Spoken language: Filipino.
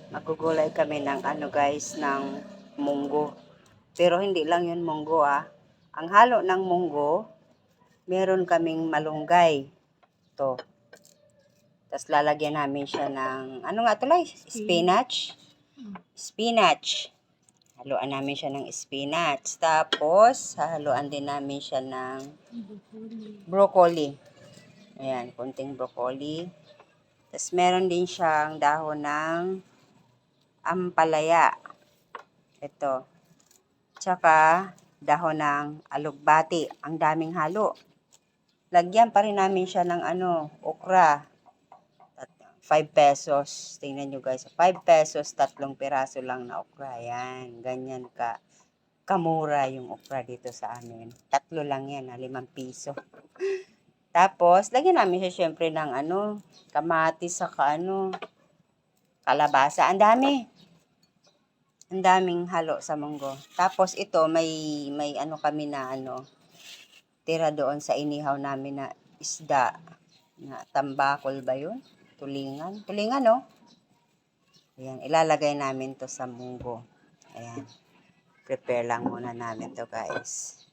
Magugulay kami ng ano guys, ng munggo. Pero hindi lang yun munggo ah. Ang halo ng munggo, meron kaming malunggay. To. Tapos lalagyan namin siya ng, ano nga tulay? Spinach. Spinach. Haluan namin siya ng spinach. Tapos, haluan din namin siya ng broccoli. Ayan, konting broccoli. Tapos meron din siyang dahon ng ampalaya. Ito. Tsaka dahon ng alugbati. Ang daming halo. Lagyan pa rin namin siya ng okra. 5 pesos. Tingnan nyo guys. 5 pesos, 3 piraso lang na okra. Yan. Ganyan kamura yung okra dito sa amin. 3 lang yan. 5 piso. Tapos, lagyan namin siya syempre ng kamatis saka kalabasa. Ang dami. Ang daming halo sa munggo. Tapos ito, may kami na tira doon sa inihaw namin na isda. Na tambakol ba yun? Tulingan. Tulingan, no? Ayan, ilalagay namin to sa munggo. Ayan. Prepare lang muna namin to, guys.